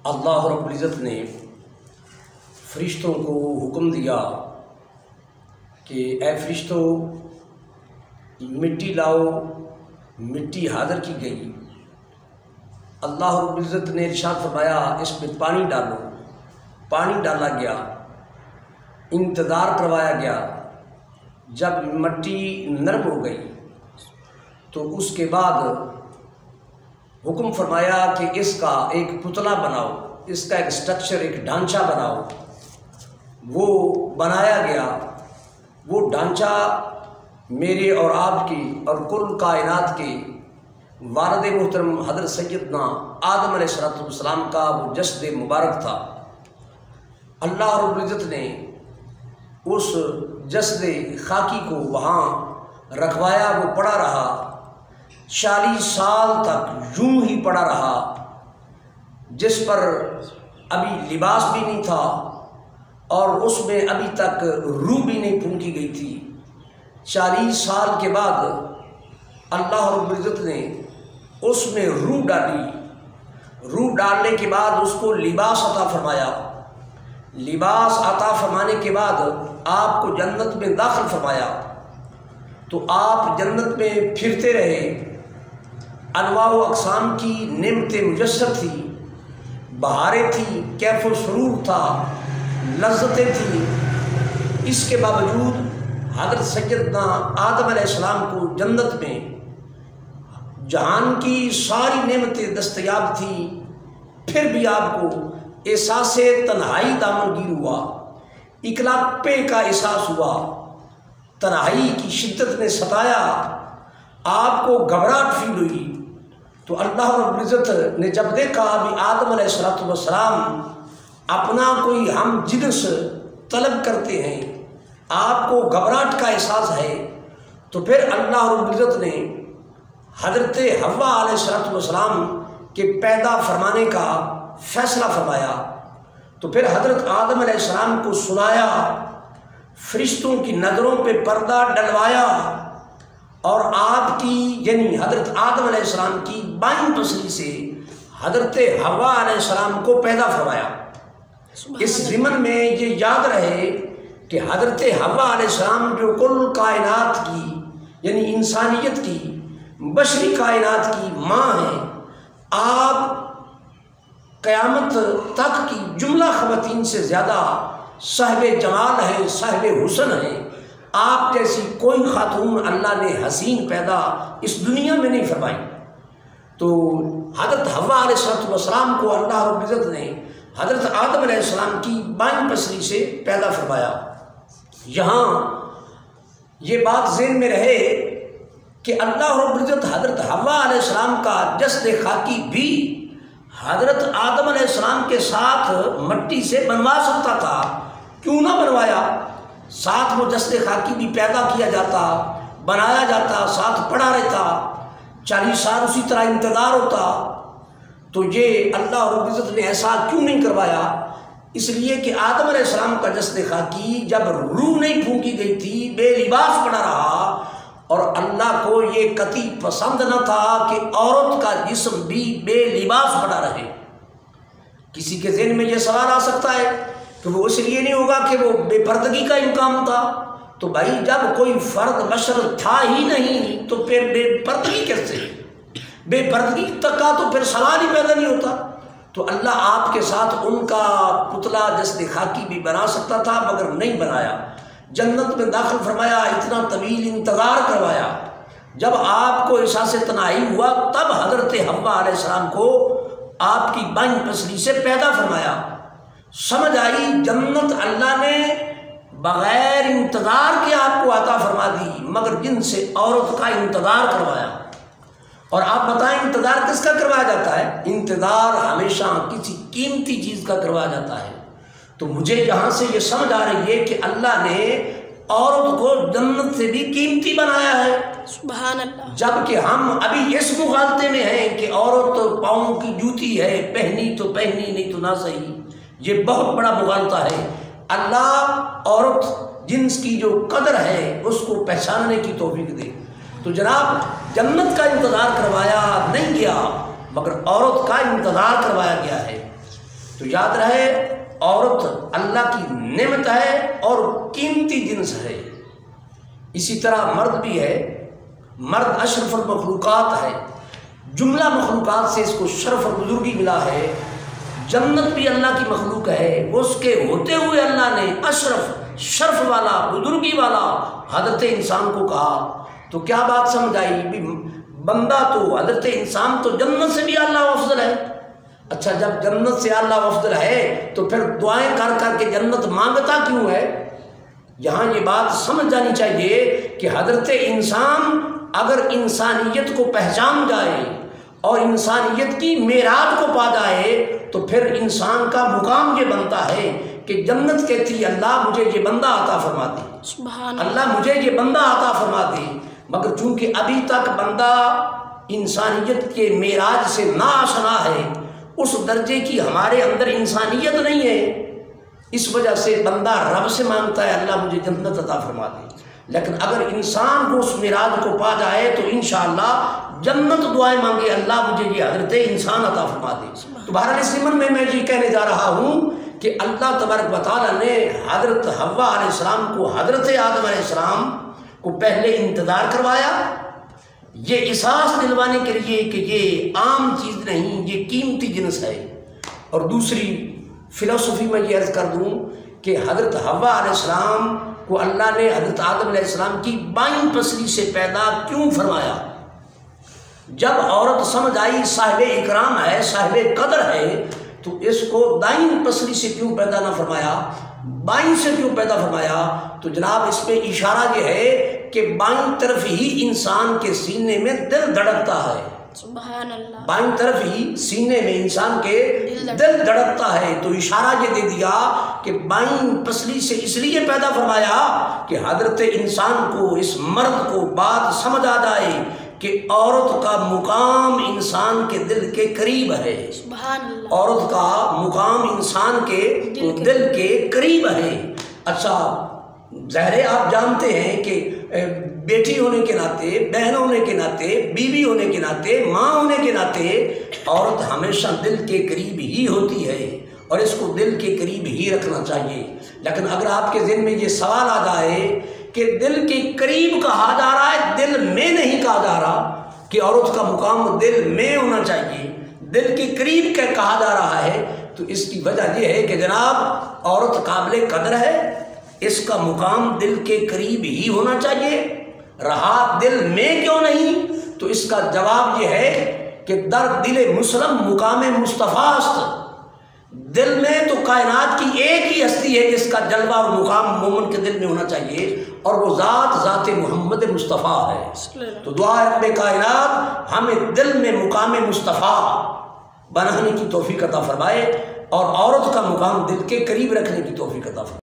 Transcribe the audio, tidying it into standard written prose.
اللہ رب العزت نے فرشتوں کو حکم دیا کہ اے فرشتوں مٹی لاؤ، مٹی حاضر کی گئی۔ اللہ رب العزت نے ارشاد فرمایا اس میں پانی ڈالو، پانی ڈالا گیا، انتظار کروایا گیا۔ جب مٹی نرم ہو گئی تو اس کے بعد حکم فرمایا کہ اس کا ایک پتلا بناؤ، اس کا ایک سٹرکچر، ایک ڈھانچہ بناؤ۔ وہ بنایا گیا۔ وہ ڈھانچہ میرے اور آپ کی اور کل کائنات کے والد محترم حضرت سیدنا آدم علیہ السلام کا وہ جسد مبارک تھا۔ اللہ رب العزت نے اس جسد خاکی کو وہاں رکھوایا، وہ پڑا رہا 40 سال تک، یوں ہی پڑا رہا، جس پر ابھی لباس بھی نہیں تھا اور اس میں ابھی تک روح بھی نہیں پھونکی گئی تھی۔ 40 سال کے بعد اللہ رب العزت نے اس میں روح ڈالی۔ روح ڈالنے کے بعد اس کو لباس عطا فرمایا۔ لباس عطا فرمانے کے بعد آپ کو جنت میں داخل فرمایا تو آپ جنت میں پھرتے رہے۔ انواع و اقسام کی نعمتیں میسر تھی، بہاریں تھیں، کیف و سرور تھا، لذتیں تھیں۔ اس کے باوجود حضرت سیدنا آدم علیہ السلام کو جنت میں جہان کی ساری نعمتیں دستیاب تھیں، پھر بھی آپ کو احساس تنہائی دامنگیر ہوا، اکلاپے کا احساس ہوا، تنہائی کی شدت نے ستایا، آپ کو گھبراہٹ فیل ہوئی۔ تو اللہ رب العزت نے جب دیکھا بھی آدم علیہ السلام اپنا کوئی ہم جنس طلب کرتے ہیں، آپ کو گھبراہٹ کا احساس ہے، تو پھر اللہ رب العزت نے حضرت حوا علیہ السلام کے پیدا فرمانے کا فیصلہ فرمایا۔ تو پھر حضرت آدم علیہ السلام کو سنایا، فرشتوں کی نظروں پہ پردہ ڈلوایا اور آپ کی یعنی حضرت آدم علیہ السلام کی بائیں پسلی سے حضرت حوا علیہ السلام کو پیدا فرمایا۔ اس ضمن میں یہ یاد رہے کہ حضرت حوا علیہ السلام جو کل کائنات کی یعنی انسانیت کی، بشری کائنات کی ماں ہیں، آپ قیامت تک کی جملہ خواتین سے زیادہ صاحب جمال ہیں، صاحب حسن ہیں۔ آپ جیسی کوئی خاتون اللہ نے حسین پیدا اس دنیا میں نہیں فرمائی۔ تو حضرت حوا علیہ السلام کو اللہ رب العزت نے حضرت آدم علیہ السلام کی بائیں پسلی سے پیدا فرمایا۔ یہاں یہ بات ذہن میں رہے کہ اللہ رب العزت حضرت حوا علیہ السلام کا جسد خاکی بھی حضرت آدم علیہ السلام کے ساتھ مٹی سے بنوا سکتا تھا، کیوں نہ بنوایا؟ ساتھ وہ جسد خاکی بھی پیدا کیا جاتا، بنایا جاتا، ساتھ پڑا رہتا، 40 سال اسی طرح انتظار ہوتا۔ تو یہ اللہ رب العزت نے ایسا کیوں نہیں کروایا؟ اس لیے کہ آدم علیہ السلام کا جسد خاکی جب روح نہیں پھونکی گئی تھی، بے لباس پڑا رہا، اور اللہ کو یہ قطعی پسند نہ تھا کہ عورت کا جسم بھی بے لباس پڑا رہے۔ کسی کے ذہن میں یہ سوال آ سکتا ہے کہ وہ اس لیے نہیں ہوگا کہ وہ بے پردگی کا امکان تھا۔ تو بھائی جب کوئی فرد بشر تھا ہی نہیں تو پھر بے پردگی کیسے؟ بے پردگی تک کا تو پھر سوال ہی پیدا نہیں ہوتا۔ تو اللہ آپ کے ساتھ ان کا پتلا جسد خاکی بھی بنا سکتا تھا، مگر نہیں بنایا۔ جنت میں داخل فرمایا، اتنا طویل انتظار کروایا۔ جب آپ کو احساس تنہائی ہوا تب حضرت حوا علیہ السلام کو آپ کی بائیں پسلی سے پیدا فرمایا۔ سمجھ آئی جنت اللہ نے بغیر انتظار کے آپ کو عطا فرما دی، مگر جن سے عورت کا انتظار کروایا۔ اور آپ بتائیں انتظار کس کا کروایا جاتا ہے؟ انتظار ہمیشہ کسی قیمتی چیز کا کروایا جاتا ہے۔ تو مجھے یہاں سے یہ سمجھ آ رہی ہے کہ اللہ نے عورت کو جنت سے بھی قیمتی بنایا ہے۔ سبحان اللہ۔ جبکہ ہم ابھی اس مغالطے میں ہیں کہ عورت پاؤں کی جوتی ہے، پہنی تو پہنی، نہیں تو نہ صحیح۔ یہ بہت بڑا مغالطہ ہے۔ اللہ عورت جنس کی جو قدر ہے اس کو پہچاننے کی توفیق دے۔ تو جناب جنت کا انتظار کروایا نہیں گیا، مگر عورت کا انتظار کروایا گیا ہے۔ تو یاد رہے عورت اللہ کی نعمت ہے اور قیمتی جنس ہے۔ اسی طرح مرد بھی ہے، مرد اشرف المخلوقات ہے، جملہ مخلوقات سے اس کو شرف اور بزرگی ملا ہے۔ جنت بھی اللہ کی مخلوق ہے، اس کے ہوتے ہوئے اللہ نے اشرف، شرف والا، بزرگی والا حضرت انسان کو کہا۔ تو کیا بات سمجھ آئی؟ بندہ تو حضرت انسان تو جنت سے بھی اعلیٰ و افضل ہے۔ اچھا، جب جنت سے اعلیٰ و افضل ہے تو پھر دعائیں کر کر کے جنت مانگتا کیوں ہے؟ یہاں یہ بات سمجھ جانی چاہیے کہ حضرت انسان اگر انسانیت کو پہچان جائے اور انسانیت کی معراج کو پا جائے تو پھر انسان کا مقام یہ بنتا ہے کہ جنت کہتی اللہ مجھے یہ بندہ عطا فرما دے، سبحان اللہ مجھے یہ بندہ عطا فرما دے۔ مگر چونکہ ابھی تک بندہ انسانیت کے معراج سے ناآشنا ہے، اس درجے کی ہمارے اندر انسانیت نہیں ہے، اس وجہ سے بندہ رب سے مانگتا ہے اللہ مجھے جنت عطا فرما دے۔ لیکن اگر انسان کو اس معراج کو پا جائے تو انشاءاللہ جنت دعائیں مانگے اللہ مجھے یہ حضرت انسان عطا فرما دے۔ تو بہرحال اس ضمن میں یہ کہنے جا رہا ہوں کہ اللہ تبارک و تعالیٰ نے حضرت حوا علیہ السلام کو حضرت آدم علیہ السلام کو پہلے انتظار کروایا، یہ احساس دلوانے کے لیے کہ یہ عام چیز نہیں، یہ قیمتی جنس ہے۔ اور دوسری فلسفی میں یہ عرض کر دوں کہ حضرت حوا علیہ السلام کو اللہ نے حضرت آدم علیہ السلام کی بائیں پسلی سے پیدا کیوں فرمایا؟ جب عورت سمجھ آئی صاحب اکرام ہے، صاحب قدر ہے، تو اس کو دائیں پسلی سے کیوں پیدا نہ فرمایا، بائیں سے کیوں پیدا فرمایا؟ تو جناب اس پہ اشارہ یہ ہے کہ بائیں طرف ہی انسان کے سینے میں دل دھڑکتا ہے، سبحان اللہ، بائیں طرف ہی سینے میں انسان کے دل دھڑکتا ہے۔ تو اشارہ یہ دے دیا کہ بائیں پسلی سے اس لیے پیدا فرمایا کہ حضرت انسان کو، اس مرد کو بات سمجھ آ جائے کہ عورت کا مقام انسان کے دل کے قریب ہے، سبحان اللہ، عورت کا مقام انسان کے دل کے قریب ہے۔ اچھا ظاہر ہے آپ جانتے ہیں کہ بیٹی ہونے کے ناطے، بہن ہونے کے ناطے، بیوی ہونے کے ناطے، ماں ہونے کے ناطے عورت ہمیشہ دل کے قریب ہی ہوتی ہے اور اس کو دل کے قریب ہی رکھنا چاہیے۔ لیکن اگر آپ کے ذہن میں یہ سوال آ جائے کہ دل کے قریب کہا جا رہا ہے، دل میں نہیں کہا جا رہا کہ عورت کا مقام دل میں ہونا چاہیے، دل کے قریب کہا جا رہا ہے، تو اس کی وجہ یہ ہے کہ جناب عورت قابل قدر ہے، اس کا مقام دل کے قریب ہی ہونا چاہیے، رہا دل میں کیوں نہیں؟ تو اس کا جواب یہ ہے کہ در دل مسلم مقام مصطفیٰ است۔ دل میں تو کائنات کی ایک ہی ہستی ہے جس کا جلوہ اور مقام مومن کے دل میں ہونا چاہیے، اور وہ ذات محمد مصطفیٰ ہے۔ تو دعا رب کائنات ہمیں دل میں مقام مصطفیٰ بنانے کی توفیق عطا فرمائے اور عورت کا مقام دل کے قریب رکھنے کی توفیق عطا فرمائے۔